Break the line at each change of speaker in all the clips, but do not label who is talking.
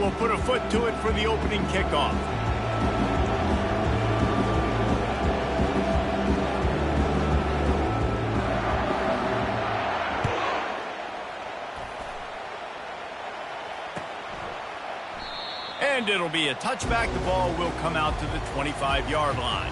will put a foot to it for the opening kickoff. And it'll be a touchback. The ball will come out to the 25-yard line.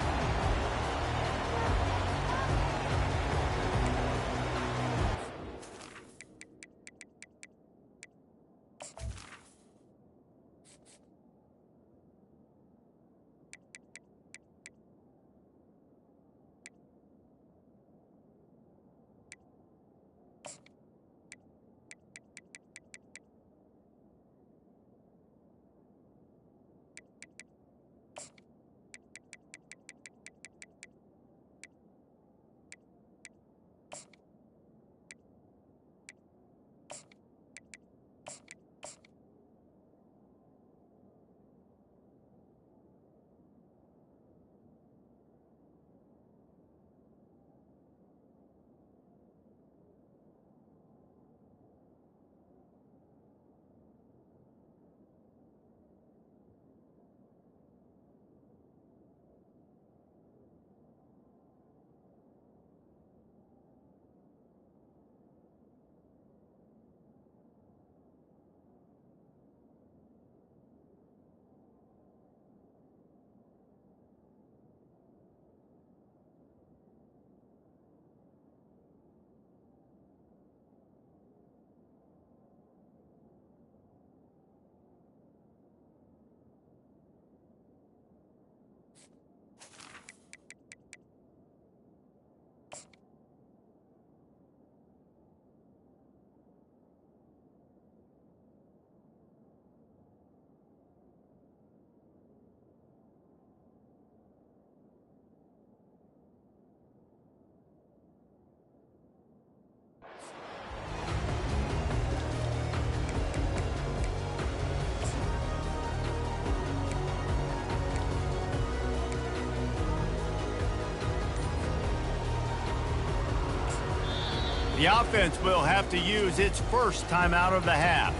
The offense will have to use its first timeout of the half.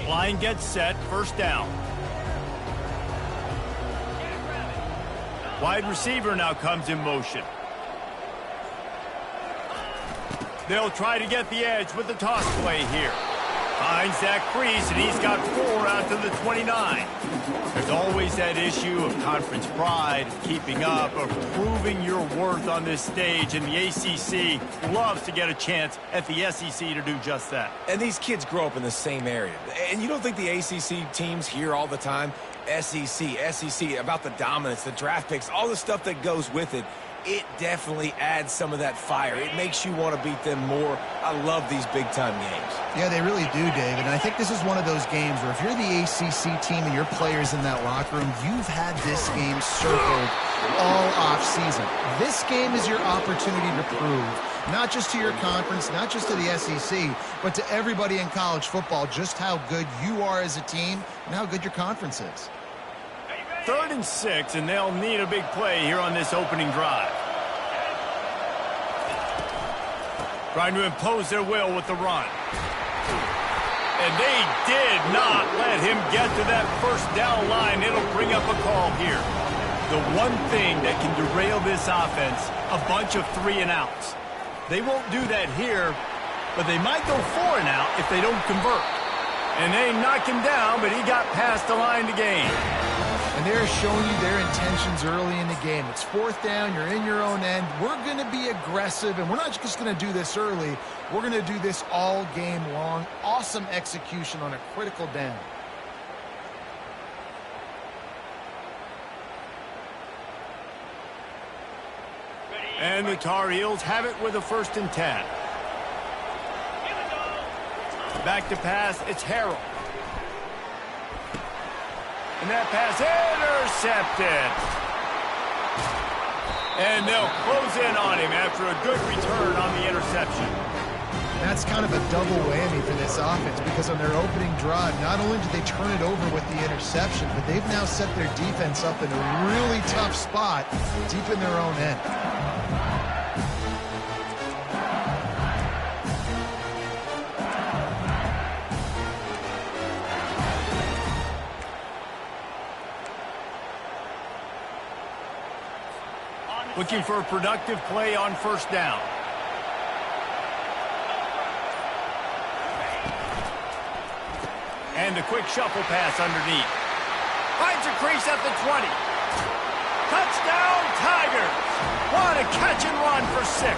Line gets set, first down. Wide receiver now comes in motion. They'll try to get the edge with the toss play here. Finds that crease, and he's got 4 out to the 29. There's always that issue of conference pride, keeping up, of proving your worth on this stage, and the ACC loves to get a chance at the SEC to do just that.
And these kids grow up in the same area. And you don't think the ACC teams hear all the time, SEC, about the dominance, the draft picks, all the stuff that goes with it. It definitely adds some of that fire. It makes you want to beat them more. I love these big-time games.
Yeah, they really do, David. And I think this is one of those games where if you're the ACC team and your players in that locker room, you've had this game circled all off-season. This game is your opportunity to prove, not just to your conference, not just to the SEC, but to everybody in college football, just how good you are as a team and how good your conference is.
3rd and 6, and they'll need a big play here on this opening drive. Trying to impose their will with the run. And they did not let him get to that first down line. It'll bring up a call here. The one thing that can derail this offense, a bunch of 3 and outs. They won't do that here, but they might go 4 and out if they don't convert. And they knock him down, but he got past the line to gain.
And they're showing you their intentions early in the game. It's 4th down, you're in your own end. We're going to be aggressive, and we're not just going to do this early. We're going to do this all game long. Awesome execution on a critical down.
And the Tar Heels have it with a 1st and 10. Back to pass, it's Harrell. And that pass intercepted. And they'll close in on him after a good return on the interception.
That's kind of a double whammy for this offense because on their opening drive, not only did they turn it over with the interception, but they've now set their defense up in a really tough spot deep in their own end.
Looking for a productive play on first down. And a quick shuffle pass underneath. Finds a crease at the 20. Touchdown, Tigers! What a catch and run for 6.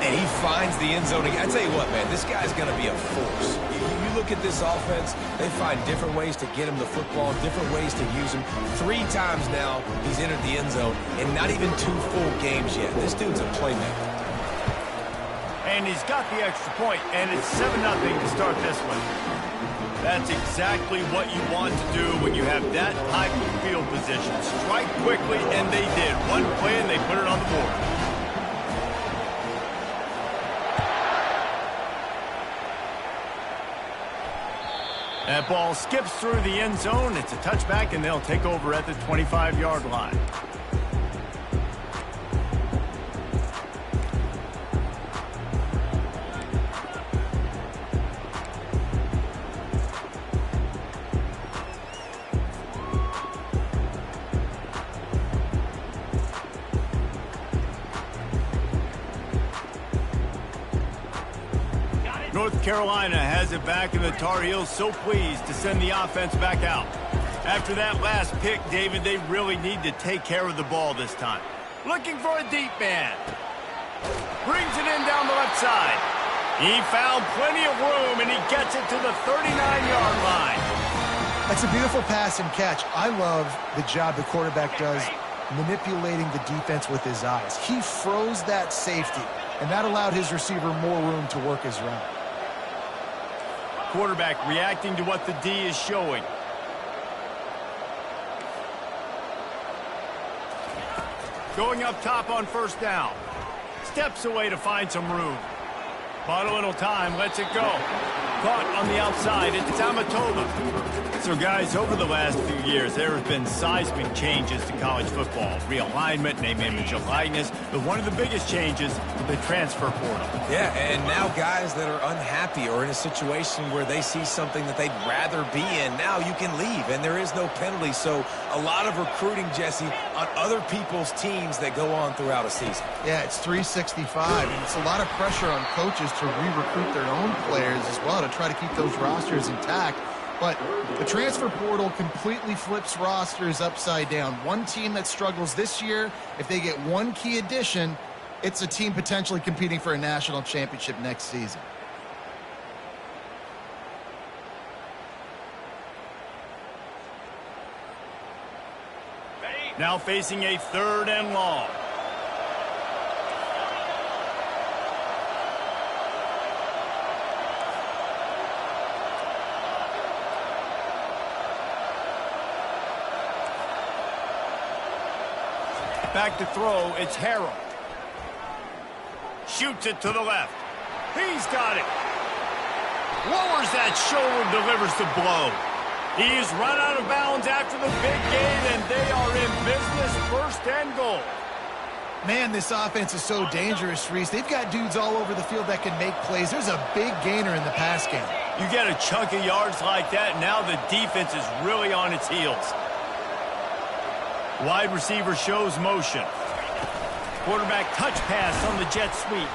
And he finds the end zone. I tell you what, man, this guy's going to be a force. You look at this offense, they find different ways to get him the football, different ways to use him. 3 times now he's entered the end zone, and not even 2 full games yet. This dude's a playmaker.
And he's got the extra point, and it's 7-0 to start this one. That's exactly what you want to do when you have that type of field position. Strike quickly, and they did. One play, and they put it on the board. That ball skips through the end zone. It's a touchback, and they'll take over at the 25-yard line. North Carolina has it back, and the Tar Heels so pleased to send the offense back out. After that last pick, David, they really need to take care of the ball this time. Looking for a deep man. Brings it in down the left side. He found plenty of room, and he gets it to the 39-yard line.
That's a beautiful pass and catch. I love the job the quarterback does manipulating the defense with his eyes. He froze that safety, and that allowed his receiver more room to work his route.
Quarterback reacting to what the D is showing. Going up top on first down. Steps away to find some room. Bought a little time, lets it go. Caught on the outside, it's Amatola. So guys, over the last few years, there have been seismic changes to college football. Realignment, name, image, and likeness. But one of the biggest changes, the transfer portal.
Yeah, and now guys that are unhappy or in a situation where they see something that they'd rather be in, now you can leave, and there is no penalty. So a lot of recruiting, Jesse, on other people's teams that go on throughout a season.
Yeah, it's 365, and it's a lot of pressure on coaches to re-recruit their own players as well to try to keep those rosters intact. But the transfer portal completely flips rosters upside down. One team that struggles this year, if they get one key addition, it's a team potentially competing for a national championship next season.
Now facing a 3rd and long. Back to throw, it's Harrell. Shoots it to the left. He's got it. Lowers that shoulder, delivers the blow. He's run out of bounds after the big gain, and they are in business, 1st and goal.
Man, this offense is so dangerous, Reese. They've got dudes all over the field that can make plays. There's a big gainer in the pass game.
You get a chunk of yards like that, now the defense is really on its heels. Wide receiver shows motion. Quarterback touch pass on the jet sweep.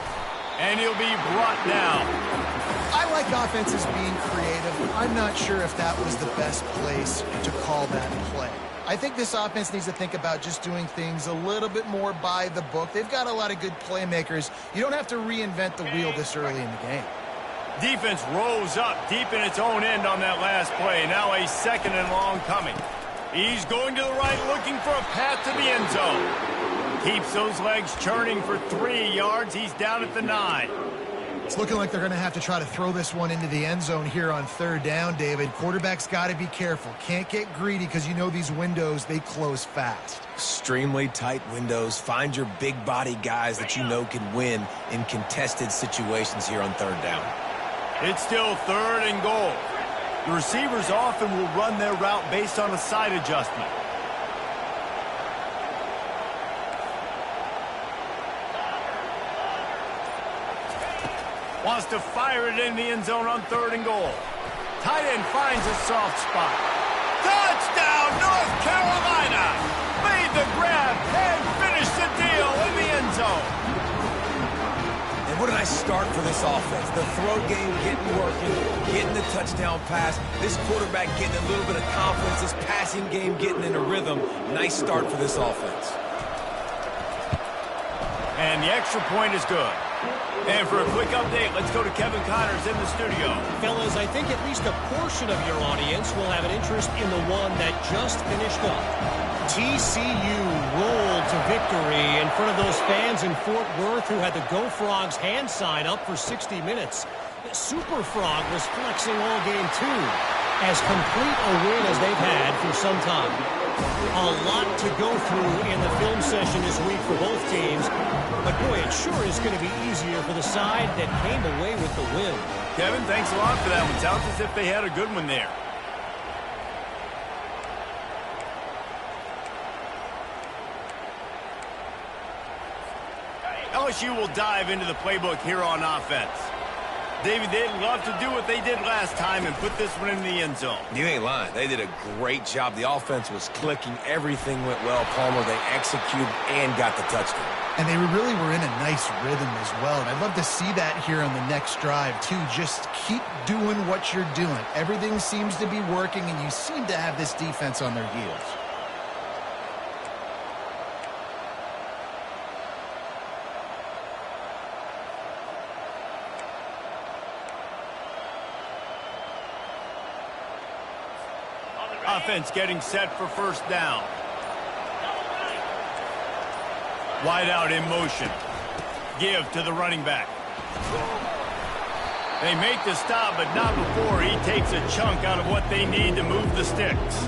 And he'll be brought down.
I like offenses being creative. I'm not sure if that was the best place to call that play. I think this offense needs to think about just doing things a little bit more by the book. They've got a lot of good playmakers. You don't have to reinvent the wheel this early in the game.
Defense rose up deep in its own end on that last play. Now a 2nd and long coming. He's going to the right, looking for a path to the end zone. Keeps those legs churning for 3 yards. He's down at the 9.
It's looking like they're going to have to try to throw this one into the end zone here on third down, David. Quarterback's got to be careful. Can't get greedy because you know these windows, they close fast.
Extremely tight windows. Find your big body guys that you know can win in contested situations here on third down.
It's still 3rd and goal. The receivers often will run their route based on a side adjustment. Wants to fire it in the end zone on 3rd and goal. Tight end finds a soft spot. Touchdown, North Carolina! Made the grab and finished the deal in the end zone.
And what a nice start for this offense. The throw game getting working, getting the touchdown pass. This quarterback getting a little bit of confidence. This passing game getting in a rhythm. Nice start for this offense.
And the extra point is good. And for a quick update, let's go to Kevin Connors in the studio.
Fellas, I think at least a portion of your audience will have an interest in the one that just finished up. TCU rolled to victory in front of those fans in Fort Worth who had the Go Frogs hand sign up for 60 minutes. Super Frog was flexing all game too. As complete a win as they've had for some time. A lot to go through in the film session this week for both teams. But boy, it sure is going to be easier for the side that came away with the win.
Kevin, thanks a lot for that one. Sounds as if they had a good one there. LSU will dive into the playbook here on offense. David, they'd love to do what they did last time and put this one in the end zone.
You ain't lying. They did a great job. The offense was clicking. Everything went well. Palmer, they executed and got the touchdown.
And they really were in a nice rhythm as well. And I'd love to see that here on the next drive, too. Just keep doing what you're doing. Everything seems to be working, and you seem to have this defense on their heels.
Offense getting set for first down. Wide out in motion. Give to the running back. They make the stop, but not before he takes a chunk out of what they need to move the sticks.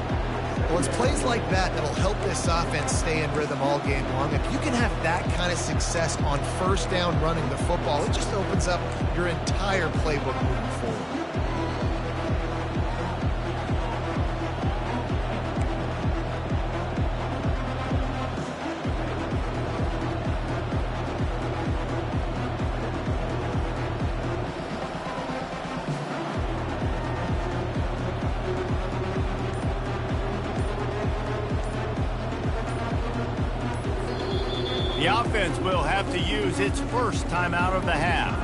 Well, it's plays like that that'll help this offense stay in rhythm all game long. If you can have that kind of success on first down running the football, it just opens up your entire playbook moving forward.
The offense will have to use its first time out of the half.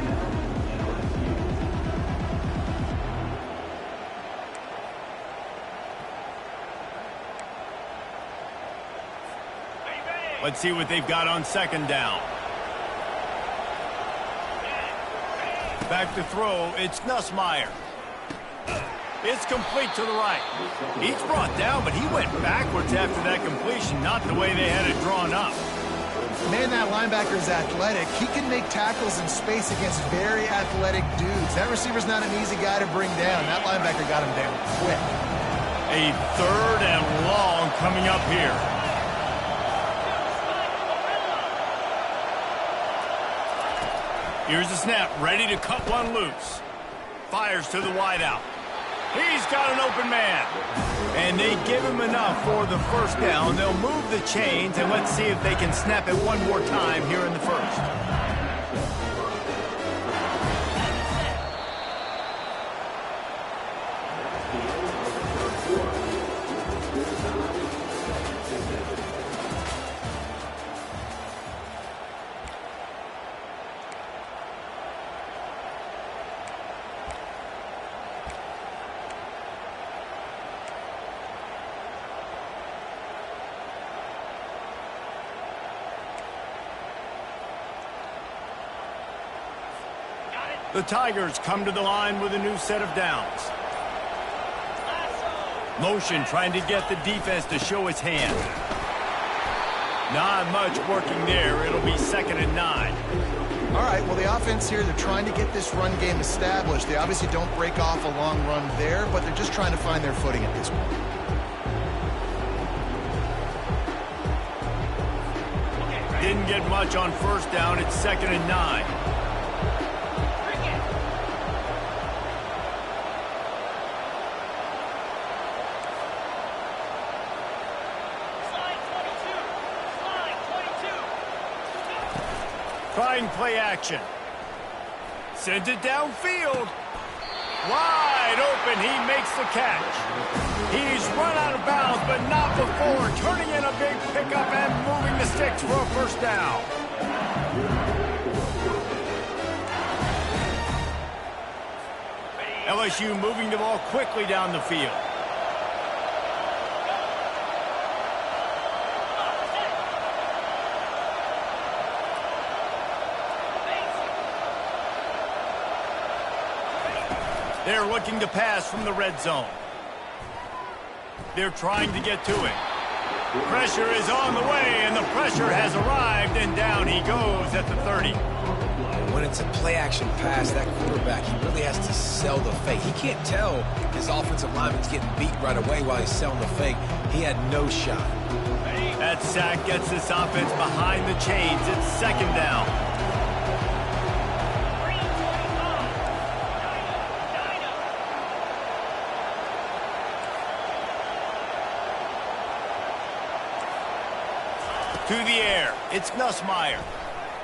Let's see what they've got on second down. Back to throw, it's Nussmeier. It's complete to the right. He's brought down, but he went backwards after that completion, not the way they had it drawn up.
Man, that linebacker is athletic. He can make tackles in space against very athletic dudes. That receiver's not an easy guy to bring down. That linebacker got him down quick.
A 3rd and long coming up here. Here's the snap, ready to cut one loose. Fires to the wideout. He's got an open man. And they give him enough for the first down. They'll move the chains, and let's see if they can snap it one more time here in the first. The Tigers come to the line with a new set of downs. Motion trying to get the defense to show its hand. Not much working there. It'll be 2nd and 9.
All right, well, the offense here, they're trying to get this run game established. They obviously don't break off a long run there, but they're just trying to find their footing at this point.
Didn't get much on 1st down. It's 2nd and 9. Trying play action. Sends it downfield. Wide open. He makes the catch. He's run out of bounds, but not before. Turning in a big pickup and moving the sticks for a 1st down. LSU moving the ball quickly down the field. They're looking to pass from the red zone. They're trying to get to it. Pressure is on the way, and the pressure has arrived, and down he goes at the 30.
When it's a play-action pass, that quarterback, he really has to sell the fake. He can't tell his offensive lineman's getting beat right away while he's selling the fake. He had no shot.
That sack gets this offense behind the chains. It's 2nd down. To the air. It's Nussmeier.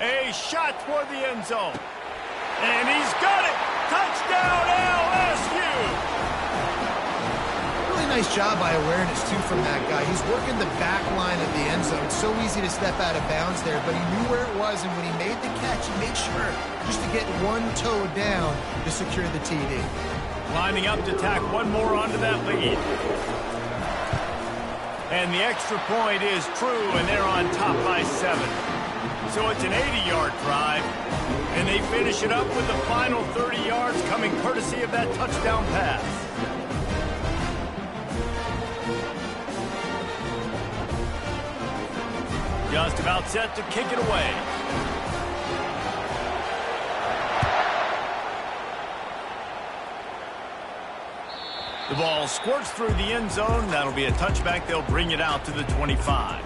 A shot toward the end zone. And he's got it. Touchdown, LSU.
Really nice job by awareness, too, from that guy. He's working the back line of the end zone. It's so easy to step out of bounds there, but he knew where it was, and when he made the catch, he made sure just to get one toe down to secure the TD.
Lining up to tack one more onto that lead. And the extra point is true, and they're on top by 7. So it's an 80-yard drive, and they finish it up with the final 30 yards coming courtesy of that touchdown pass. Just about set to kick it away. The ball squirts through the end zone. That'll be a touchback. They'll bring it out to the 25.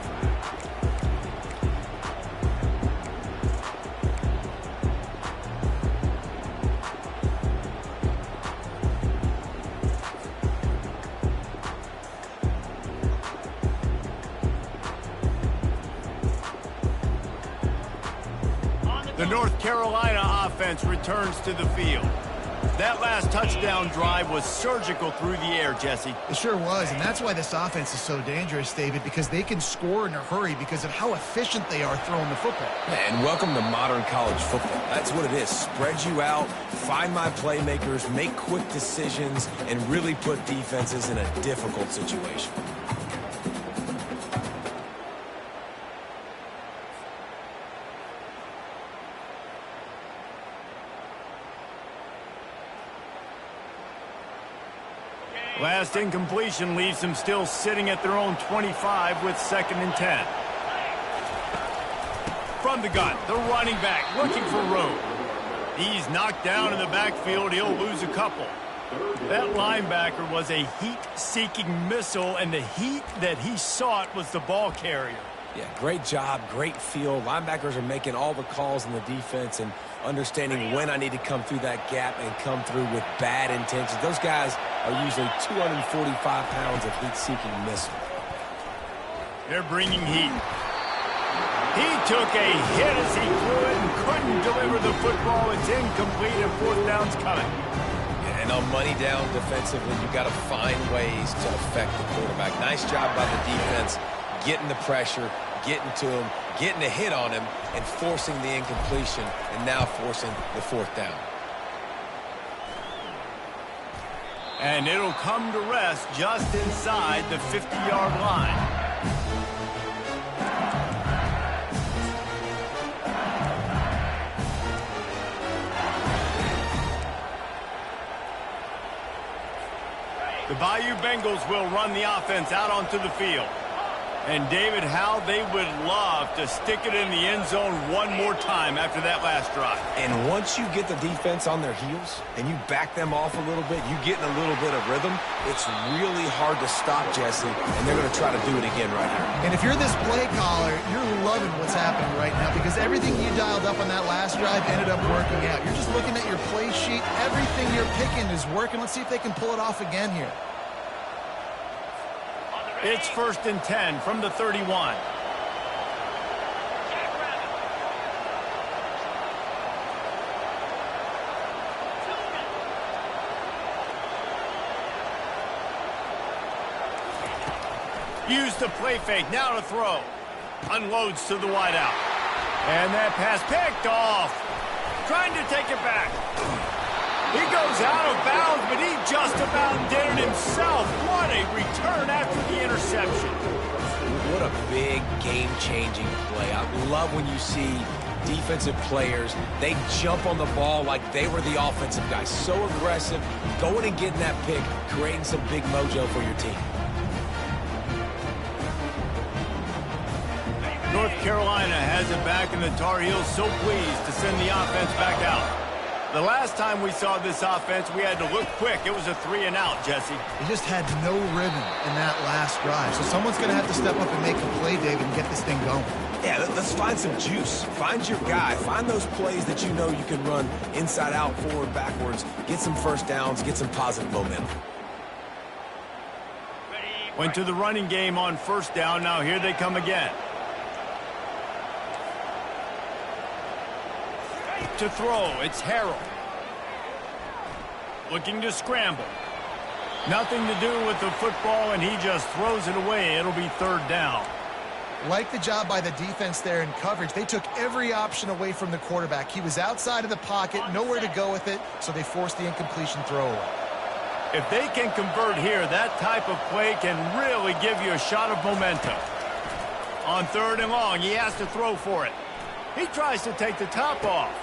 The North Carolina offense returns to the field. That last touchdown drive was surgical through the air, Jesse.
It sure was, and that's why this offense is so dangerous, David, because they can score in a hurry because of how efficient they are throwing the football.
And welcome to modern college football. That's what it is. Spread you out, find my playmakers, make quick decisions, and really put defenses in a difficult situation.
Last incompletion leaves them still sitting at their own 25 with 2nd and 10. From the gun, the running back looking for room. He's knocked down in the backfield. He'll lose a couple. That linebacker was a heat-seeking missile, and the heat that he sought was the ball carrier.
Yeah, great job, great feel. Linebackers are making all the calls in the defense and understanding when I need to come through that gap and come through with bad intentions. Those guys are usually 245 pounds of heat-seeking missile.
They're bringing heat. He took a hit as he threw it and couldn't deliver the football. It's incomplete and 4th down's coming.
Yeah, and on money down defensively, you've got to find ways to affect the quarterback. Nice job by the defense, getting the pressure, getting to him, getting a hit on him, and forcing the incompletion, and now forcing the 4th down.
And it'll come to rest just inside the 50-yard line. The Bayou Bengals will run the offense out onto the field. And, David, how they would love to stick it in the end zone one more time after that last drive.
And once you get the defense on their heels and you back them off a little bit, you get in a little bit of rhythm, it's really hard to stop, Jesse, and they're going to try to do it again right here.
And if you're this play caller, you're loving what's happening right now because everything you dialed up on that last drive ended up working out. You're just looking at your play sheet. Everything you're picking is working. Let's see if they can pull it off again here.
It's 1st and 10 from the 31. Use the play fake, now to throw. Unloads to the wideout. And that pass picked off. Trying to take it back. He goes out of bounds, but he just about did it himself. What a return after the interception.
What a big game-changing play. I love when you see defensive players, they jump on the ball like they were the offensive guys. So aggressive, going and getting that pick, creating some big mojo for your team.
North Carolina has it back, and the Tar Heels so pleased to send the offense back out. The last time we saw this offense, we had to look quick. It was a 3-and-out, Jesse.
They just had no rhythm in that last drive. So someone's going to have to step up and make a play, David, and get this thing going.
Yeah, let's find some juice. Find your guy. Find those plays that you know you can run inside out, forward, backwards. Get some first downs. Get some positive momentum.
Went to the running game on 1st down. Now here they come again. To throw, it's Harrell. Looking to scramble. Nothing to do with the football, and he just throws it away. It'll be 3rd down.
Like the job by the defense there in coverage. They took every option away from the quarterback. He was outside of the pocket, nowhere to go with it, so they forced the incompletion throwaway.
If they can convert here, that type of play can really give you a shot of momentum. On 3rd and long, he has to throw for it. He tries to take the top off.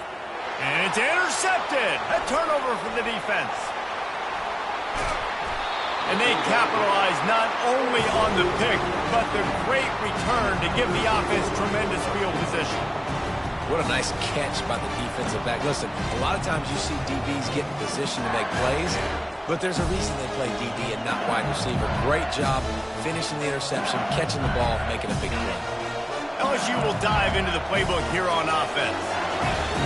And it's intercepted. A turnover for the defense. And they capitalize not only on the pick, but the great return to give the offense tremendous field position.
What a nice catch by the defensive back. Listen, a lot of times you see DBs get in position to make plays, but there's a reason they play DB and not wide receiver. Great job finishing the interception, catching the ball, making a big play.
LSU will dive into the playbook here on offense.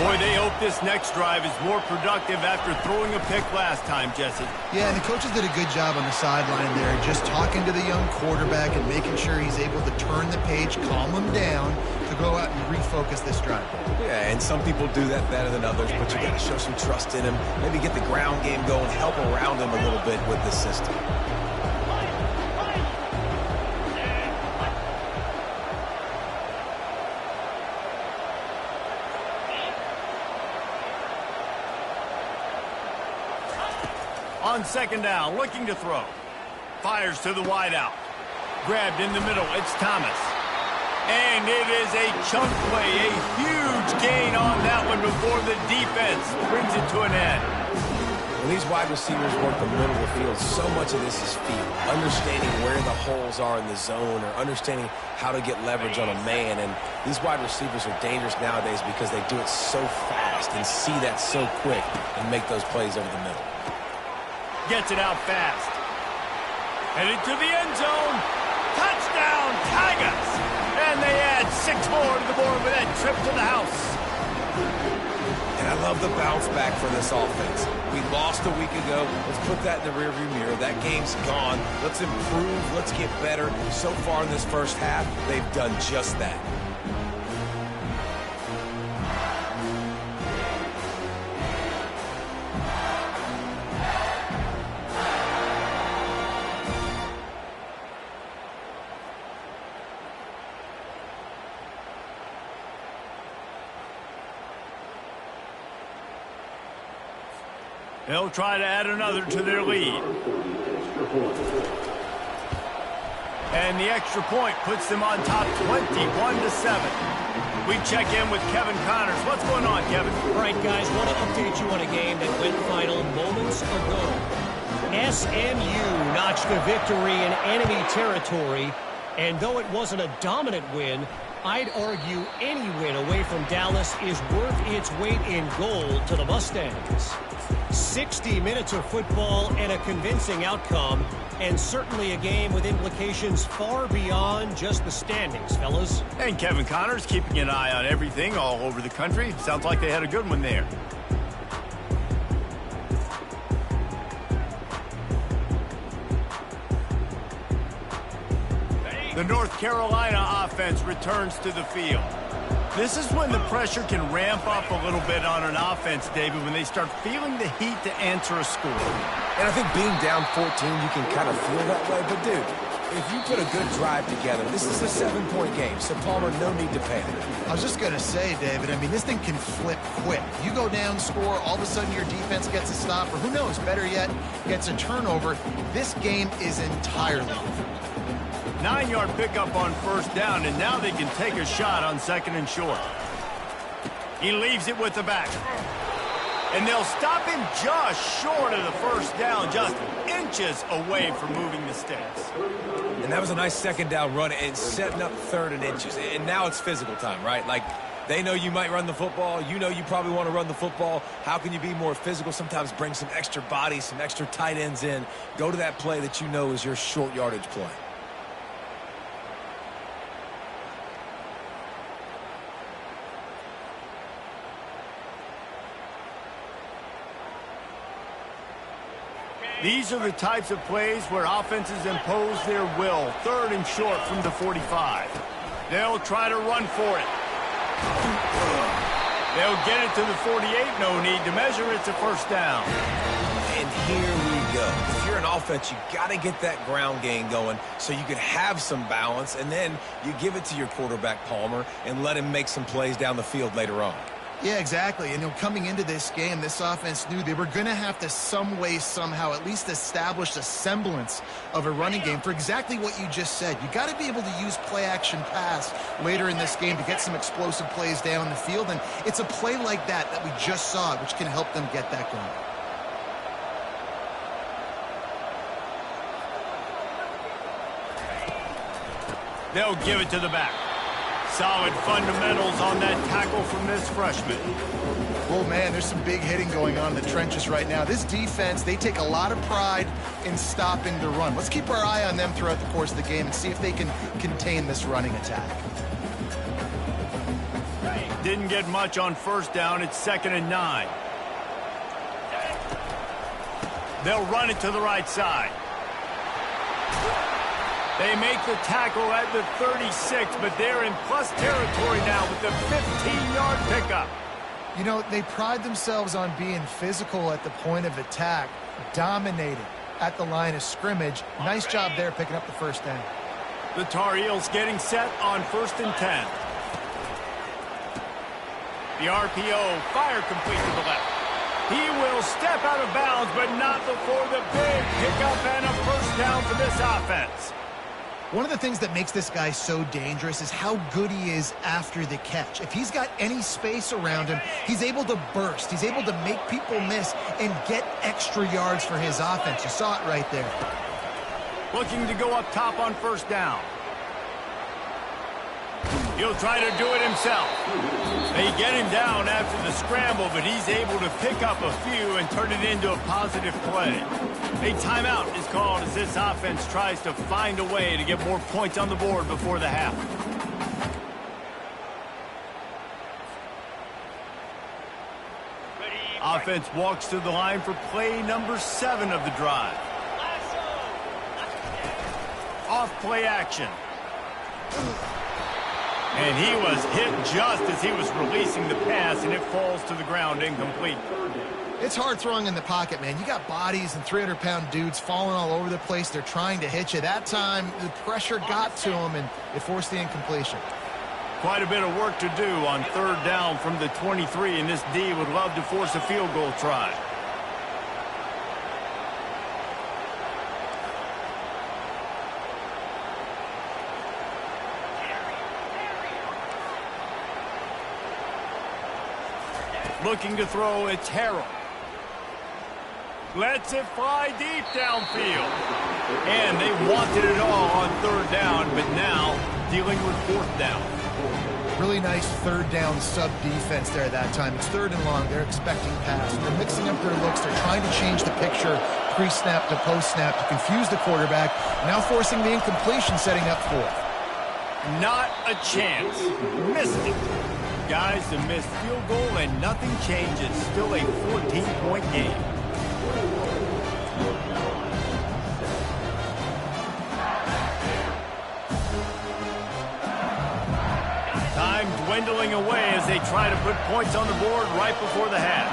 Boy, they hope this next drive is more productive after throwing a pick last time, Jesse.
Yeah, and the coaches did a good job on the sideline there, just talking to the young quarterback and making sure he's able to turn the page, calm him down, to go out and refocus this drive.
Yeah, and some people do that better than others, but you got to show some trust in him, maybe get the ground game going, help around him a little bit with the system.
On 2nd down, looking to throw. Fires to the wideout. Grabbed in the middle, it's Thomas. And it is a chunk play, a huge gain on that one before the defense brings it to an end.
When these wide receivers work the middle of the field, so much of this is feel. Understanding where the holes are in the zone or understanding how to get leverage on a man. And these wide receivers are dangerous nowadays because they do it so fast and see that so quick and make those plays over the middle.
Gets it out fast. Headed to the end zone. Touchdown, Tigers! And they add 6 more to the board with that trip to the house.
And I love the bounce back for this offense. We lost a week ago. Let's put that in the rearview mirror. That game's gone. Let's improve. Let's get better. So far in this first half, they've done just that.
They'll try to add another to their lead. And the extra point puts them on top 21-7. We check in with Kevin Connors. What's going on, Kevin?
All right, guys, want to update you on a game that went final moments ago. SMU notched a victory in enemy territory And though it wasn't a dominant win, I'd argue any win away from Dallas is worth its weight in gold to the Mustangs. 60 minutes of football and a convincing outcome, and certainly a game with implications far beyond just the standings, fellas.
And Kevin Connors keeping an eye on everything all over the country. Sounds like they had a good one there. The North Carolina offense returns to the field. This is when the pressure can ramp up a little bit on an offense, David, when they start feeling the heat to answer a score.
And I think being down 14, you can kind of feel that way. But, dude, if you put a good drive together, this is a 7-point game, so Palmer, no need to panic.
I was just going to say, David, I mean, this thing can flip quick. You go down, score, all of a sudden your defense gets a stop, or who knows, better yet, gets a turnover. This game is entirely different.
9-yard pickup on first down, and now they can take a shot on second and short. He leaves it with the back. And they'll stop him just short of the first down, just inches away from moving the sticks.
And that was a nice second down run and setting up third and inches. And now it's physical time, right? Like, they know you might run the football. You know you probably want to run the football. How can you be more physical? Sometimes bring some extra bodies, some extra tight ends in. Go to that play that you know is your short yardage play.
These are the types of plays where offenses impose their will. Third and short from the 45. They'll try to run for it. They'll get it to the 48. No need to measure. It's a first down.
And here we go. If you're an offense, you got to get that ground game going so you can have some balance, and then you give it to your quarterback, Palmer, and let him make some plays down the field later on.
Yeah, exactly. And coming into this game, this offense knew they were going to have to some way, somehow, at least establish a semblance of a running game for exactly what you just said. You got to be able to use play-action pass later in this game to get some explosive plays down the field. And it's a play like that we just saw, which can help them get that going.
They'll give it to the back. Solid fundamentals on that tackle from this freshman.
Oh, man, there's some big hitting going on in the trenches right now. This defense, they take a lot of pride in stopping the run. Let's keep our eye on them throughout the course of the game and see if they can contain this running attack.
Didn't get much on first down. It's 2nd and 9. They'll run it to the right side. They make the tackle at the 36, but they're in plus territory now with the 15-yard pickup.
You know, they pride themselves on being physical at the point of attack, dominating at the line of scrimmage. Nice job there picking up the first down.
The Tar Heels getting set on 1st and 10. The RPO, fire complete to the left. He will step out of bounds, but not before the big pickup and a first down for this offense.
One of the things that makes this guy so dangerous is how good he is after the catch. If he's got any space around him, he's able to burst. He's able to make people miss and get extra yards for his offense. You saw it right there.
Looking to go up top on first down. He'll try to do it himself. They get him down after the scramble, but he's able to pick up a few and turn it into a positive play. A timeout is called as this offense tries to find a way to get more points on the board before the half. Offense walks to the line for play number 7 of the drive. Off play action. And he was hit just as he was releasing the pass, and it falls to the ground incomplete.
It's hard throwing in the pocket, man. You got bodies and 300-pound dudes falling all over the place. They're trying to hit you. That time, the pressure got to him, and it forced the incompletion.
Quite a bit of work to do on third down from the 23, and this D would love to force a field goal try. Looking to throw, it's Harrell. Lets it fly deep downfield. And they wanted it all on third down, but now dealing with fourth down.
Really nice third down sub defense there that time. It's third and long. They're expecting pass. They're mixing up their looks. They're trying to change the picture pre-snap to post-snap to confuse the quarterback. Now forcing the incompletion, setting up fourth.
Not a chance. Missed it. Guys, the missed field goal and nothing changes. Still a 14-point game. Time dwindling away as they try to put points on the board right before the half.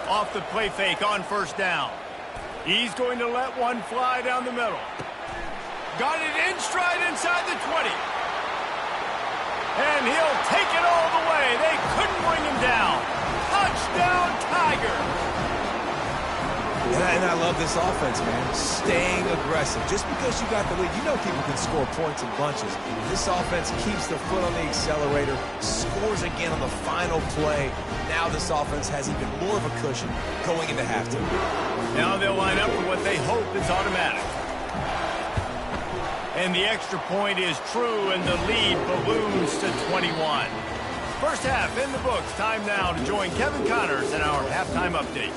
Off the play fake on first down. He's going to let one fly down the middle. Got it in stride inside the 20. And he'll take it all the way. They couldn't bring him down. Touchdown, Tiger.
And I love this offense, man. Staying aggressive. Just because you got the lead, you know people can score points in bunches. This offense keeps their foot on the accelerator, scores again on the final play. Now this offense has even more of a cushion going into halftime.
Now they'll line up for what they hope is automatic. And the extra point is true, and the lead balloons to 21. First half in the books. Time now to join Kevin Connors in our halftime update.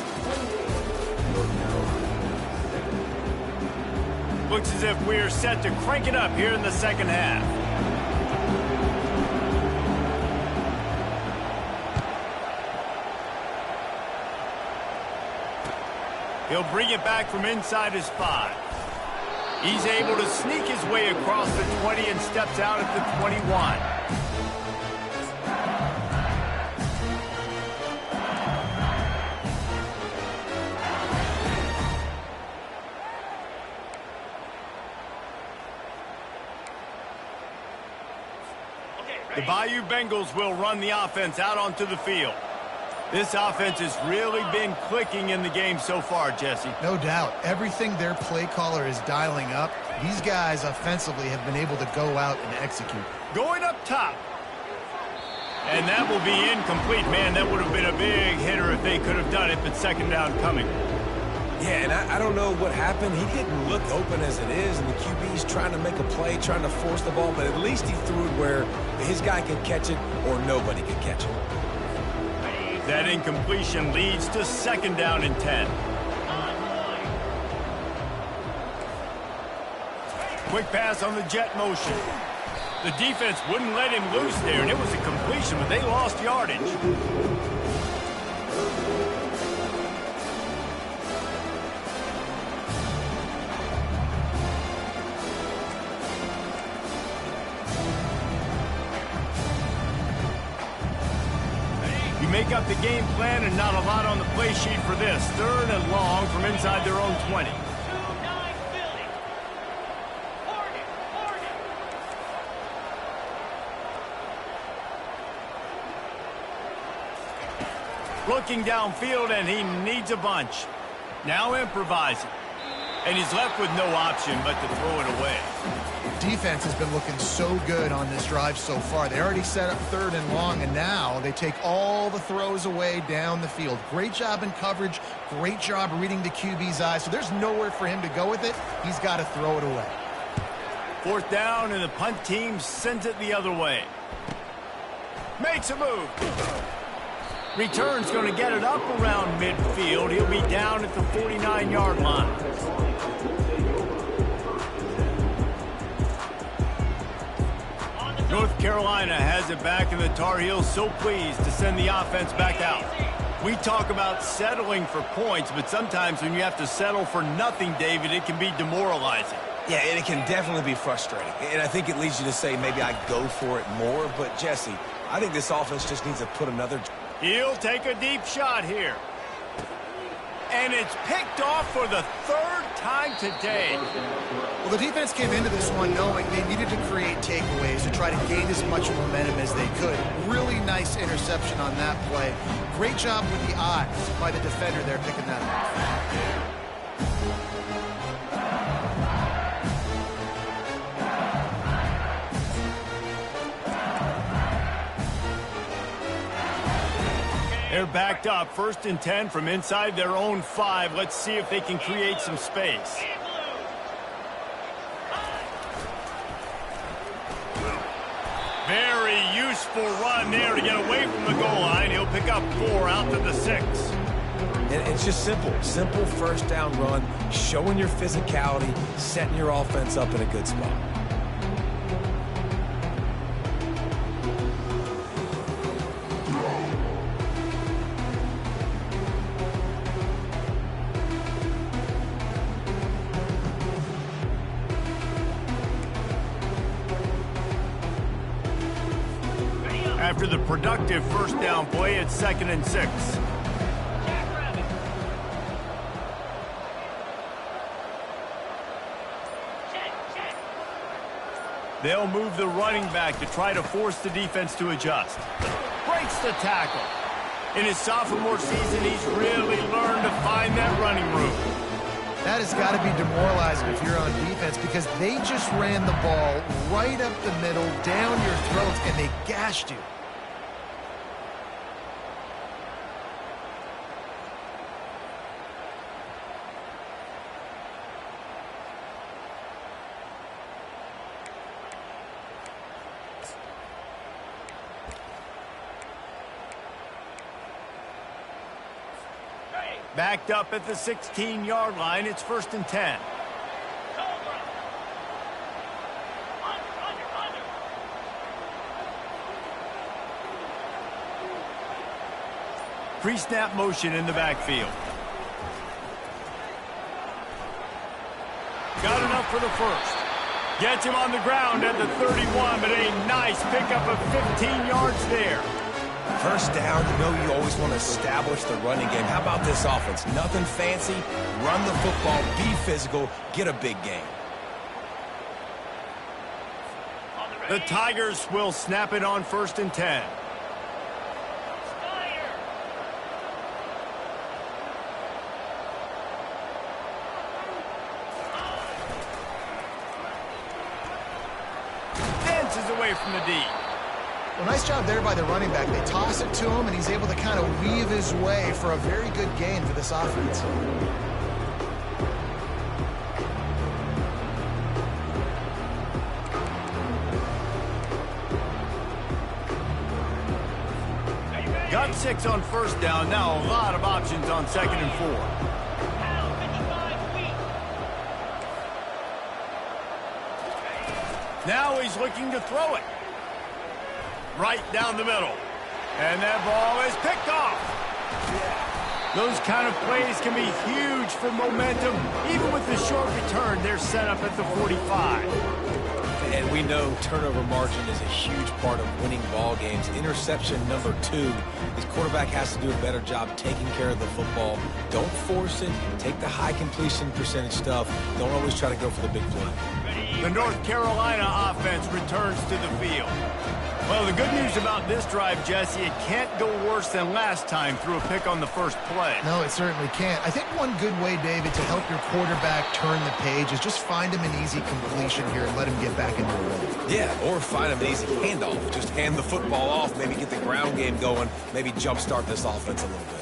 Looks as if we're set to crank it up here in the second half. He'll bring it back from inside his 5. He's able to sneak his way across the 20 and steps out at the 21. The Bayou Bengals will run the offense out onto the field. This offense has really been clicking in the game so far, Jesse.
No doubt. Everything their play caller is dialing up, these guys offensively have been able to go out and execute.
Going up top. And that will be incomplete. Man, that would have been a big hitter if they could have done it, but second down coming.
Yeah, and I don't know what happened. He didn't look open as it is, and the QB's trying to make a play, trying to force the ball, but at least he threw it where his guy could catch it or nobody could catch it.
That incompletion leads to second down and 10. Quick pass on the jet motion. The defense wouldn't let him loose there, and it was a completion, but they lost yardage. Make up the game plan and not a lot on the play sheet for this. Third and long from inside their own 20. Looking downfield, and he needs a bunch. Now improvising. And he's left with no option but to throw it away.
Defense has been looking so good on this drive so far. They already set up third and long, and now they take all the throws away down the field. Great job in coverage. Great job reading the QB's eyes. So there's nowhere for him to go with it. He's got to throw it away.
Fourth down, and the punt team sends it the other way. Makes a move. Return's going to get it up around midfield. He'll be down at the 49-yard line. North Carolina has it back, and the Tar Heels so pleased to send the offense back out. We talk about settling for points, but sometimes when you have to settle for nothing, David, it can be demoralizing.
Yeah, and it can definitely be frustrating. And I think it leads you to say maybe I go for it more. But, Jesse, I think this offense just needs to put another...
He'll take a deep shot here. And it's picked off for the third time today.
Well, the defense came into this one knowing they needed to create takeaways to try to gain as much momentum as they could. Really nice interception on that play. Great job with the eyes by the defender there picking that up.
They're backed up, 1st and 10 from inside their own 5. Let's see if they can create some space. Very useful run there to get away from the goal line. He'll pick up 4 out to the 6.
And it's just simple 1st down run, showing your physicality, setting your offense up in a good spot.
After the productive 1st down play, it's 2nd and 6. They'll move the running back to try to force the defense to adjust. Breaks the tackle. In his sophomore season, he's really learned to find that running room.
That has got to be demoralizing if you're on defense because they just ran the ball right up the middle, down your throats, and they gashed you.
Backed up at the 16-yard line, it's 1st and 10. Pre-snap motion in the backfield. Got enough for the 1st. Gets him on the ground at the 31, but a nice pickup of 15 yards there.
1st down, you know you always want to establish the running game. How about this offense? Nothing fancy. Run the football, be physical, get a big gain.
The Tigers will snap it on 1st and 10. Dances away from the D.
Well, nice job there by the running back. They toss it to him, and he's able to kind of weave his way for a very good gain for this offense.
Got 6 on 1st down. Now a lot of options on 2nd and 4. Now he's looking to throw it. Right down the middle. And that ball is picked off. Those kind of plays can be huge for momentum. Even with the short return, they're set up at the 45.
And we know turnover margin is a huge part of winning ball games. Interception number 2. His quarterback has to do a better job taking care of the football. Don't force it. Take the high completion percentage stuff. Don't always try to go for the big play.
The North Carolina offense returns to the field. Well, the good news about this drive, Jesse, it can't go worse than last time through a pick on the 1st play.
No, it certainly can't. I think one good way, David, to help your quarterback turn the page is just find him an easy completion here and let him get back into the rhythm.
Yeah, or find him an easy handoff. Just hand the football off, maybe get the ground game going, maybe jumpstart this offense a little bit.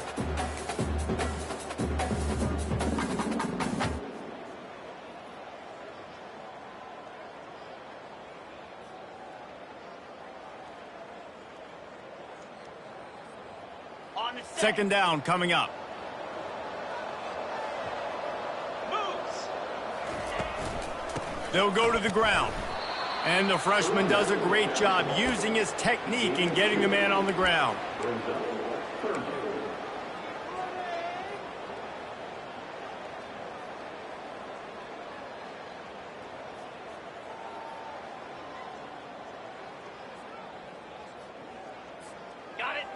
Second down coming up. They'll go to the ground. And the freshman does a great job using his technique and getting the man on the ground.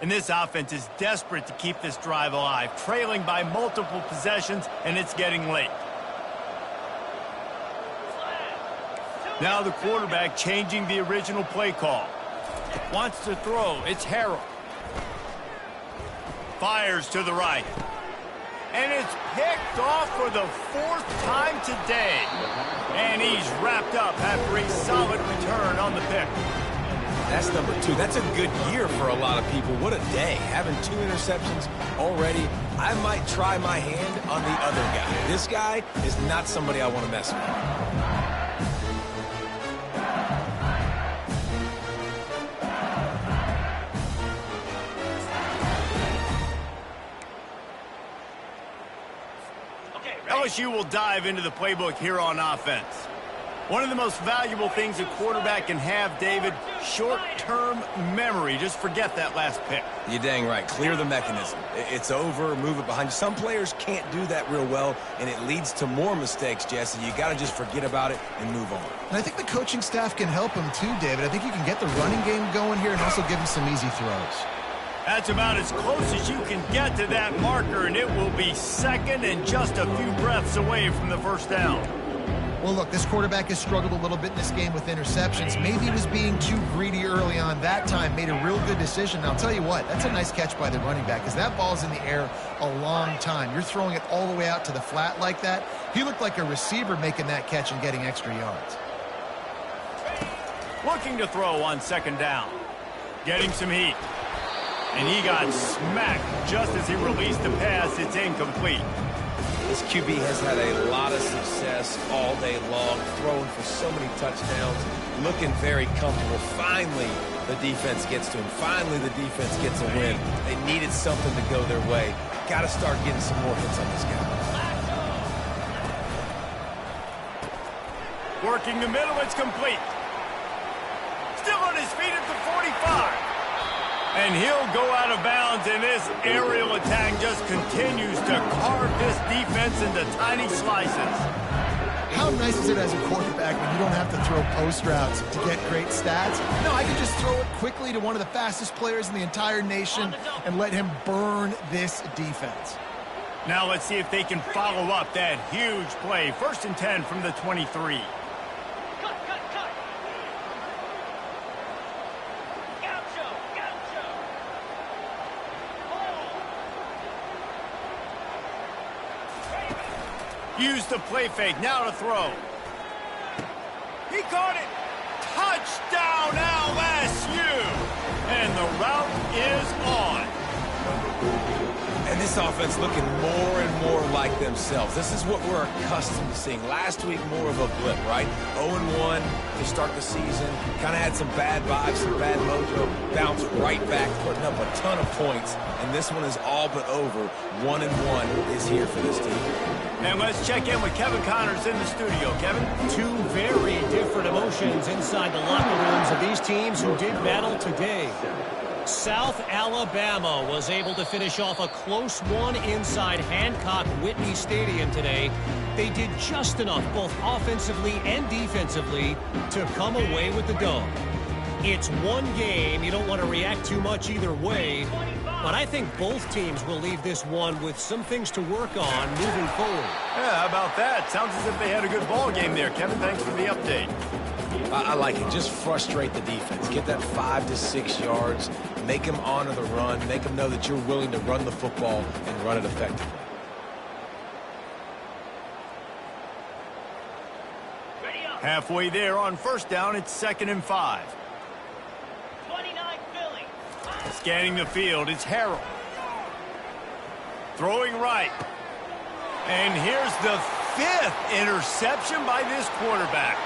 And this offense is desperate to keep this drive alive, trailing by multiple possessions, and it's getting late. Now the quarterback changing the original play call. Wants to throw. It's Harrell. Fires to the right. And it's picked off for the 4th time today. And he's wrapped up after a solid return on the pick.
That's number 2. That's a good year for a lot of people. What a day. Having 2 interceptions already. I might try my hand on the other guy. This guy is not somebody I want to mess with.
LSU will dive into the playbook here on offense. One of the most valuable things a quarterback can have, David, short-term memory. Just forget that last pick.
You're dang right. Clear the mechanism. It's over, move it behind you. Some players can't do that real well, and it leads to more mistakes, Jesse. You got to just forget about it and move on.
And I think the coaching staff can help him too, David. I think you can get the running game going here and also give him some easy throws.
That's about as close as you can get to that marker, and it will be second and just a few breaths away from the first down.
Well, look, this quarterback has struggled a little bit in this game with interceptions. Maybe he was being too greedy early on that time, made a real good decision. And I'll tell you what, that's a nice catch by the running back because that ball's in the air a long time. You're throwing it all the way out to the flat like that. He looked like a receiver making that catch and getting extra yards.
Looking to throw on second down. Getting some heat. And he got smacked just as he released the pass. It's incomplete.
This QB has had a lot of success all day long, throwing for so many touchdowns, looking very comfortable. Finally, the defense gets to him. Finally, the defense gets a win. They needed something to go their way. Got to start getting some more hits on this guy.
Working the middle, it's complete. Still on his feet at the 45. And he'll go out of bounds, and this aerial attack just continues to carve this defense into tiny slices.
How nice is it as a quarterback when you don't have to throw post routes to get great stats? No, I can just throw it quickly to one of the fastest players in the entire nation and let him burn this defense.
Now let's see if they can follow up that huge play. 1st and 10 from the 23. Use the play fake. Now to throw. He caught it. Touchdown LSU. And the route is on.
And this offense looking more and more like themselves. This is what we're accustomed to seeing. Last week, more of a blip, right? 0-1 to start the season. Kind of had some bad vibes, some bad mojo. Bounced right back, putting up a ton of points. And this one is all but over. 1-1 is here for this team.
And let's check in with Kevin Connors in the studio. Kevin?
2 very different emotions inside the locker rooms of these teams who did battle today. South Alabama was able to finish off a close one inside Hancock-Whitney Stadium today. They did just enough, both offensively and defensively, to come away with the dub. It's one game. You don't want to react too much either way. But I think both teams will leave this one with some things to work on moving forward.
Yeah, how about that? Sounds as if they had a good ball game there. Kevin, thanks for the update.
I like it. Just frustrate the defense. Get that 5 to 6 yards. Make them honor the run. Make them know that you're willing to run the football and run it effectively.
Halfway there on first down, it's 2nd and 5.
29 Philly.
Scanning the field, it's Harrell. Throwing right. And here's the 5th interception by this quarterback.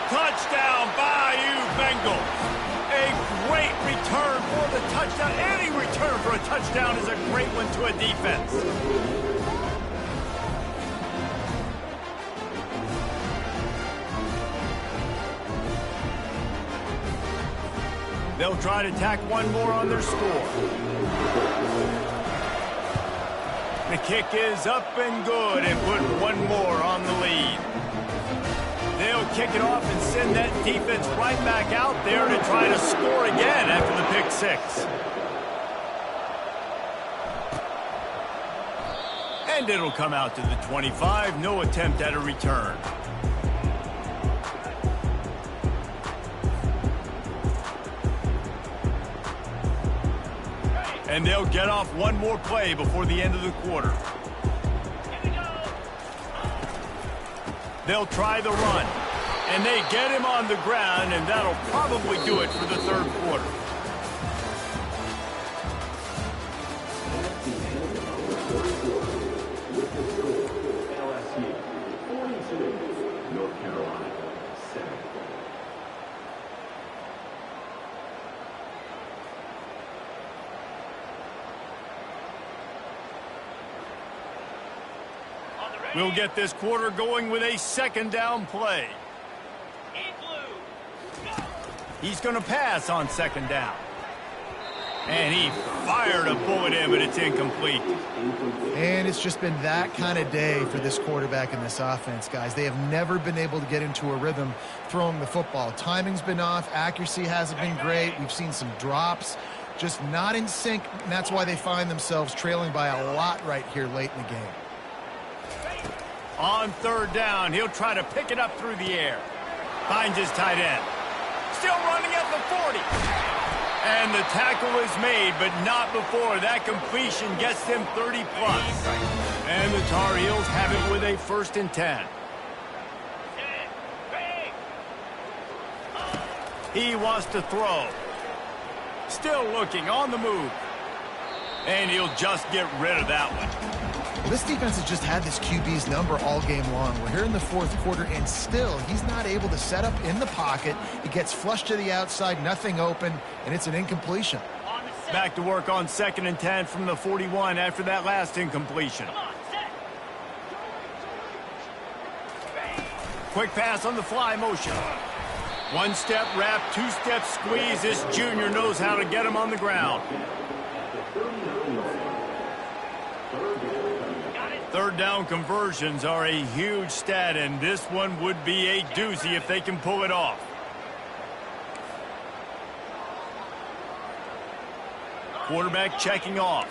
Touchdown, Bayou Bengals. A great return for the touchdown. Any return for a touchdown is a great one to a defense. They'll try to tack one more on their score. The kick is up and good and put one more on the lead. They'll kick it off and send that defense right back out there to try to score again after the pick 6. And it'll come out to the 25. No attempt at a return. And they'll get off one more play before the end of the quarter. They'll try the run. And they get him on the ground, and that'll probably do it for the third quarter.
North Carolina, 7.
We'll get this quarter going with a second down play. He's going to pass on second down. And he fired a bullet in, but it's incomplete.
And it's just been that kind of day for this quarterback and this offense, guys. They have never been able to get into a rhythm throwing the football. Timing's been off. Accuracy hasn't been great. We've seen some drops. Just not in sync, and that's why they find themselves trailing by a lot right here late in the game.
On third down, he'll try to pick it up through the air. Finds his tight end. Still running at the 40. And the tackle is made, but not before that completion gets them 30+. And the Tar Heels have it with a 1st and 10. He wants to throw. Still looking on the move. And he'll just get rid of that one.
Well, this defense has just had this QB's number all game long. We're here in the fourth quarter, and still he's not able to set up in the pocket. He gets flushed to the outside, nothing open, and it's an incompletion.
Back to work on 2nd and 10 from the 41 after that last incompletion. Quick pass on the fly motion. 1-step wrap, 2-step squeeze. This junior knows how to get him on the ground. Third down conversions are a huge stat, and this one would be a doozy if they can pull it off. Quarterback checking off.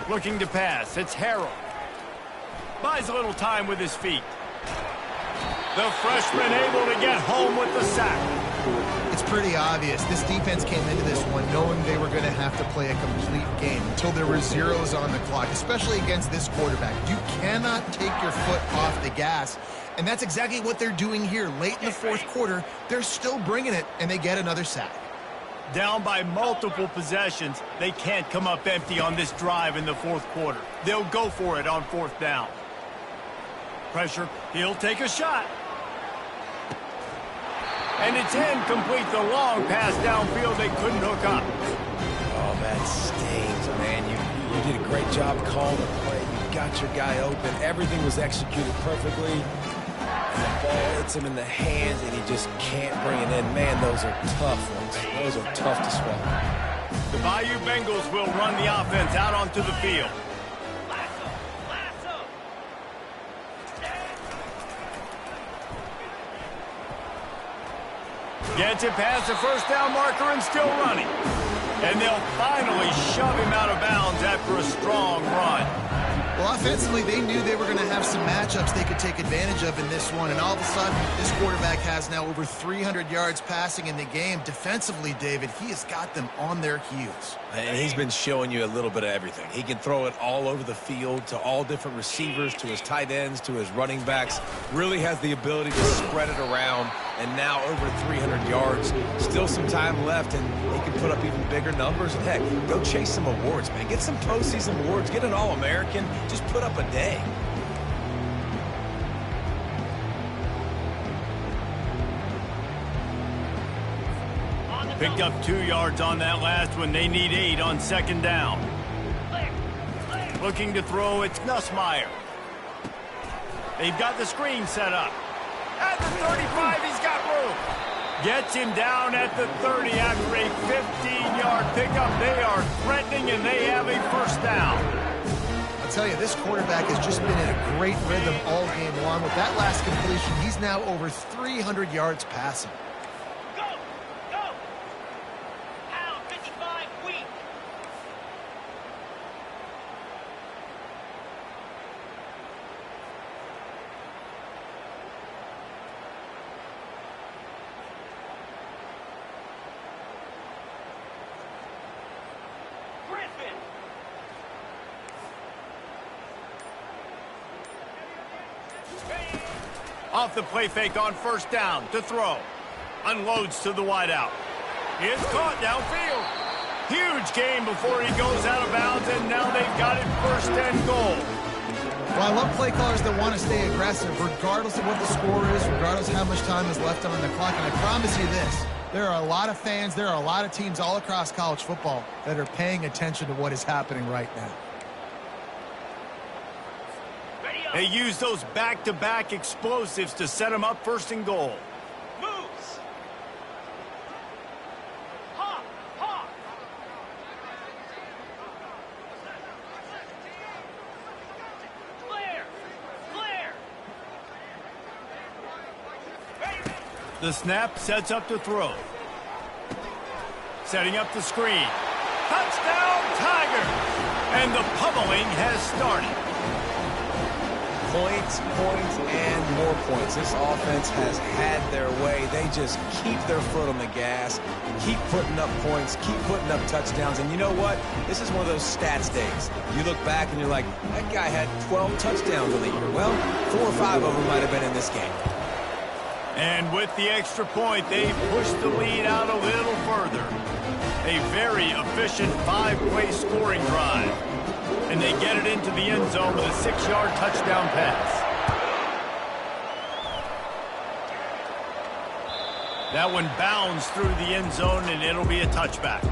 Looking to pass. It's Harrell. Buys a little time with his feet. The freshman able to get home with the sack.
It's pretty obvious. This defense came into this one knowing they were going to have to play a complete game until there were zeros on the clock, especially against this quarterback. You cannot take your foot off the gas, and that's exactly what they're doing here. Late in the fourth quarter, they're still bringing it, and they get another sack.
Down by multiple possessions, they can't come up empty on this drive in the fourth quarter. They'll go for it on 4th down. Pressure, he'll take a shot. And it's incomplete. The long pass downfield, they couldn't hook up.
Oh, that stings, man. You did a great job calling the play. You got your guy open. Everything was executed perfectly. And the ball hits him in the hands, and he just can't bring it in. Man, those are tough ones. Those are tough to swallow.
The Bayou Bengals will run the offense out onto the field. Gets it past the 1st down marker and still running. And they'll finally shove him out of bounds after a strong run.
Well, offensively, they knew they were going to have some matchups they could take advantage of in this one, and all of a sudden, this quarterback has now over 300 yards passing in the game. Defensively, David, he has got them on their heels.
And he's been showing you a little bit of everything. He can throw it all over the field to all different receivers, to his tight ends, to his running backs. Really has the ability to spread it around, and now over 300 yards. Still some time left, and he can put up even bigger numbers. And heck, go chase some awards, man. Get some postseason awards. Get an All-American. Just put up a day.
Picked up 2 yards on that last one. They need 8 on 2nd down. Looking to throw, it's Nussmeier. They've got the screen set up. At the 35, he's got room. Gets him down at the 30 after a 15-yard pickup. They are threatening, and they have a 1st down.
I'll tell you, this quarterback has just been in a great rhythm all game long. With that last completion, he's now over 300 yards passing.
open.
Off the play fake on first down to throw. Unloads to the wideout. It's caught downfield. Huge gain before he goes out of bounds, and now they've got it 1st and goal.
Well, I love play callers that want to stay aggressive, regardless of what the score is, regardless of how much time is left on the clock. And I promise you this, there are a lot of fans, there are a lot of teams all across college football that are paying attention to what is happening right now.
They use those back-to-back explosives to set them up 1st and goal.
Moves. Hawk, hawk. Flare, flare.
The snap sets up to throw. Setting up the screen. Touchdown, Tiger! And the pummeling has started.
Points, and more points. This offense has had their way. They just keep their foot on the gas, keep putting up points, keep putting up touchdowns. And you know what? This is one of those stats days. You look back and you're like, that guy had 12 touchdowns in the year. Well, 4 or 5 of them might have been in this game.
And with the extra point, they push the lead out a little further. A very efficient 5-play scoring drive. And they get it into the end zone with a 6-yard touchdown pass. That one bounds through the end zone, and it'll be a touchback.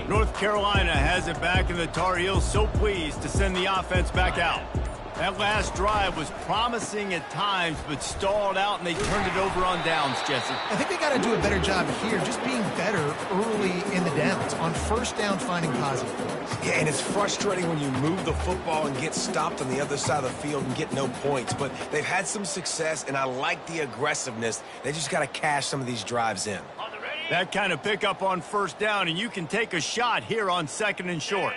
North Carolina has it back, and the Tar Heels so pleased to send the offense back out. That last drive was promising at times, but stalled out, and they turned it over on downs, Jesse.
I think they got to do a better job here, just being better early in the downs, on 1st down finding positive plays.
Yeah, and it's frustrating when you move the football and get stopped on the other side of the field and get no points. But they've had some success, and I like the aggressiveness. They just got to cash some of these drives in.
That kind of pickup on 1st down, and you can take a shot here on 2nd and short.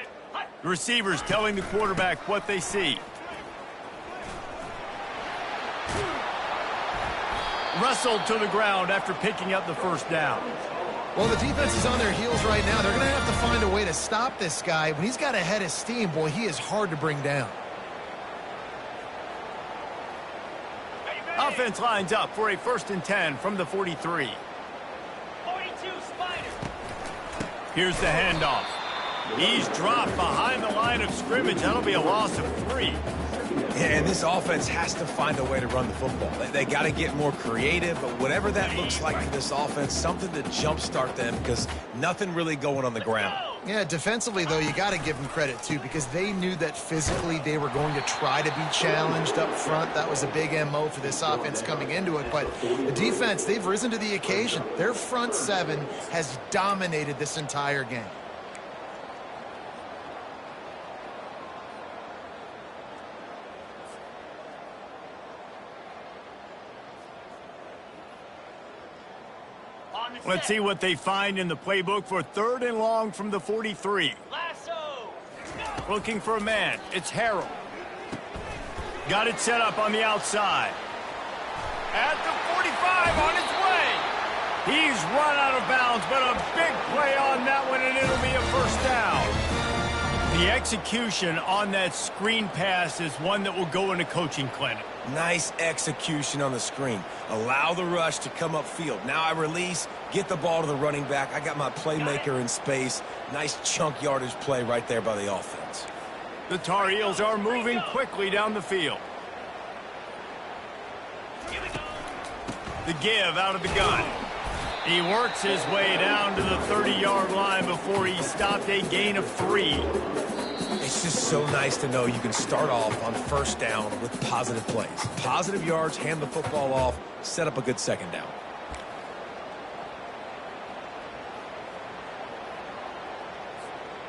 The receivers telling the quarterback what they see. Wrestled to the ground after picking up the 1st down.
Well, the defense is on their heels right now. They're going to have to find a way to stop this guy. When he's got a head of steam, boy, he is hard to bring down.
Offense lines up for a 1st and 10 from the 43.
42 Spider.
Here's the handoff. He's dropped behind the line of scrimmage. That'll be a loss of 3.
Yeah, and this offense has to find a way to run the football. They got to get more creative, but whatever that looks like for this offense, something to jumpstart them, because nothing really going on the ground.
Yeah, defensively, though, you got to give them credit, too, because they knew that physically they were going to try to be challenged up front. That was a big MO for this offense coming into it. But the defense, they've risen to the occasion. Their front 7 has dominated this entire game.
Let's see what they find in the playbook for 3rd and long from the 43.
Lasso.
Looking for a man. It's Harrell. Got it set up on the outside. At the 45 on its way. He's run out of bounds, but a big play on that one, and it'll be a 1st down. The execution on that screen pass is one that will go in a coaching clinic.
Nice execution on the screen. Allow the rush to come upfield. Now I release, get the ball to the running back. I got my playmaker in space. Nice chunk yardage play right there by the offense.
The Tar Heels are moving quickly down the field. The give out of the gun. He works his way down to the 30-yard line before he stopped, a gain of 3.
It's just so nice to know you can start off on 1st down with positive plays. Positive yards, hand the football off, set up a good 2nd down.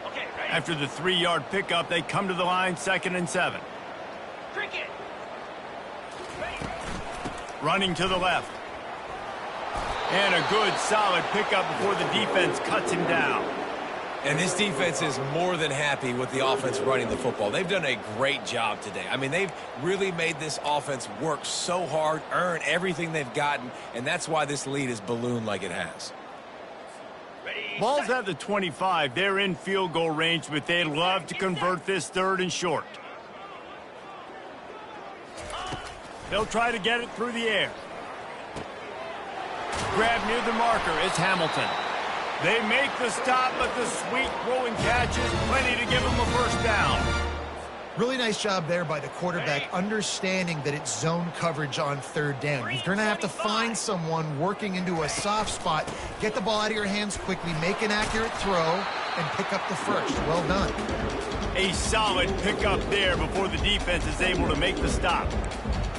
Okay, ready?
After the 3-yard pickup, they come to the line, 2nd and 7.
Cricket. Ready.
Running to the left. And a good, solid pickup before the defense cuts him down.
And this defense is more than happy with the offense running the football. They've done a great job today. I mean, they've really made this offense work so hard, earn everything they've gotten, and that's why this lead is ballooned like it has.
Ball's at the 25. They're in field goal range, but they'd love to convert this 3rd and short. They'll try to get it through the air. Grab near the marker is Hamilton. They make the stop, but the sweet throwing catch is plenty to give them a first down.
Really nice job there by the quarterback, understanding that it's zone coverage on 3rd down. You're going to have to find someone working into a soft spot, get the ball out of your hands quickly, make an accurate throw, and pick up the first. Well done.
A solid pickup there before the defense is able to make the stop.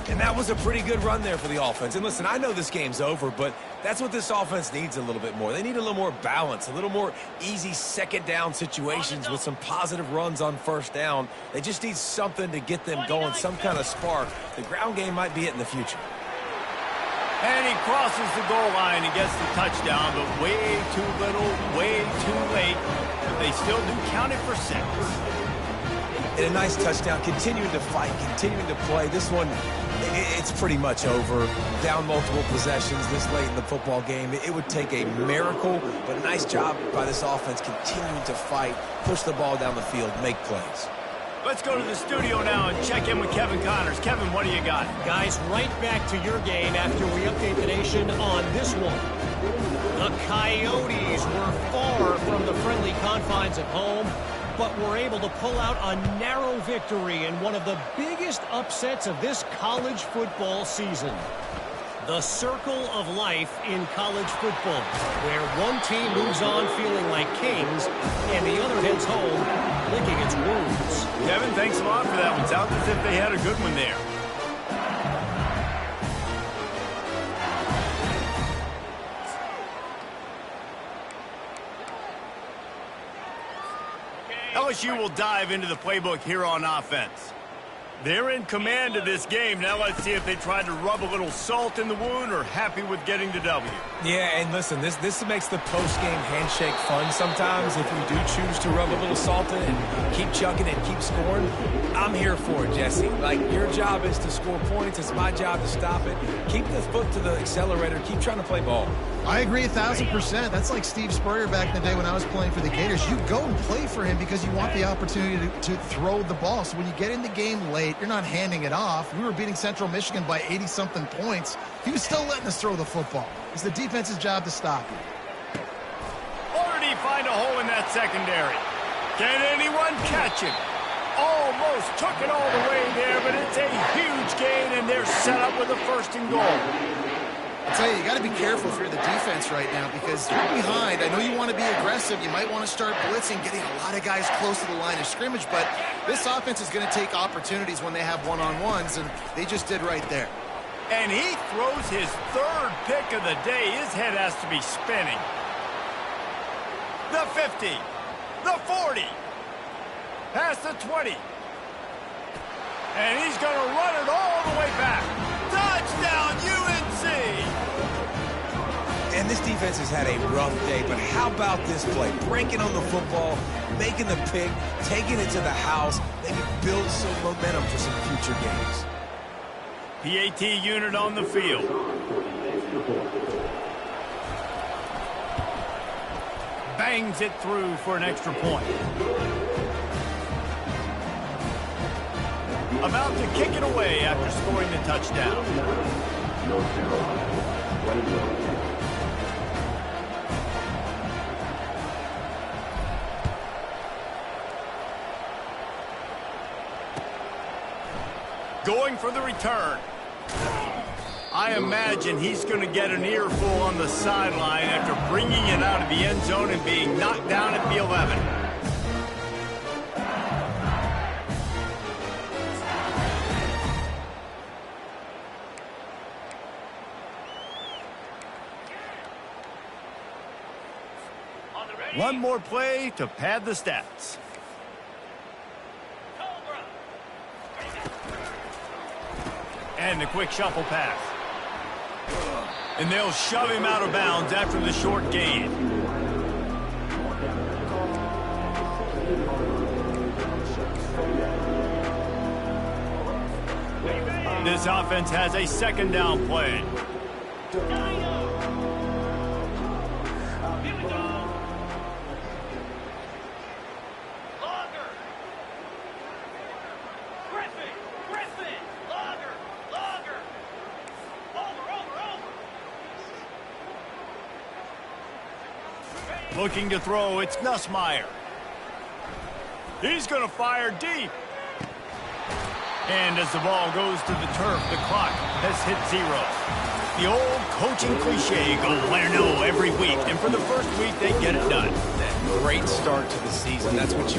And that was a pretty good run there for the offense. And listen, I know this game's over, but that's what this offense needs a little bit more. They need a little more balance, a little more easy 2nd down situations with some positive runs on 1st down. They just need something to get them going, some kind of spark. The ground game might be it in the future.
And he crosses the goal line and gets the touchdown, but way too little, way too late. But they still do count it for 6.
And a nice touchdown, continuing to fight, continuing to play. This one, it's pretty much over. Down multiple possessions this late in the football game. It would take a miracle, but nice job by this offense continuing to fight, push the ball down the field, make plays.
Let's go to the studio now and check in with Kevin Connors. Kevin, what do you got?
Guys, right back to your game after we update the nation on this one. The Coyotes were far from the friendly confines at home, but were able to pull out a narrow victory in one of the biggest upsets of this college football season. The circle of life in college football, where one team moves on feeling like kings and the other heads home licking its wounds.
Kevin, thanks a lot for that one. Sounds as if they had a good one there. LSU will dive into the playbook here on offense. They're in command of this game. Now let's see if they try to rub a little salt in the wound or happy with getting the W.
Yeah, and listen, this makes the post-game handshake fun sometimes. If we do choose to rub a little salt in and keep chucking and keep scoring, I'm here for it, Jesse. Like, your job is to score points. It's my job to stop it. Keep the foot to the accelerator. Keep trying to play ball.
I agree 1,000%. That's like Steve Spurrier back in the day when I was playing for the Gators. You go and play for him because you want the opportunity to throw the ball. So when you get in the game late, you're not handing it off. We were beating Central Michigan by 80-something points. He was still letting us throw the football. It's the defense's job to stop you.
Or did he find a hole in that secondary? Can anyone catch him? Almost took it all the way there, but it's a huge gain, and they're set up with a 1st and goal.
I'll tell you, you got to be careful if you're the defense right now because you're behind. I know you want to be aggressive. You might want to start blitzing, getting a lot of guys close to the line of scrimmage, but this offense is going to take opportunities when they have one-on-ones, and they just did right there.
And he throws his 3rd pick of the day. His head has to be spinning. The 50, the 40, past the 20. And he's going to run it all the way back. Touchdown, UNC!
And this defense has had a rough day, but how about this play? Breaking on the football, making the pick, taking it to the house, maybe build some momentum for some future games.
PAT unit on the field. Bangs it through for an extra point. About to kick it away after scoring the touchdown. Going for the return. I imagine he's going to get an earful on the sideline after bringing it out of the end zone and being knocked down at the 11. One more play to pad the stats. And the quick shuffle pass. And they'll shove him out of bounds after the short gain. This offense has a second down play.
Dino. Here we go. Logger. Griffin. Logger. Over.
Looking to throw, it's Nussmeier. He's going to fire deep. And as the ball goes to the turf, the clock has hit 0. The old coaching cliche, go let her know every week. And for the first week, they get it done.
Great start to the season. That's what you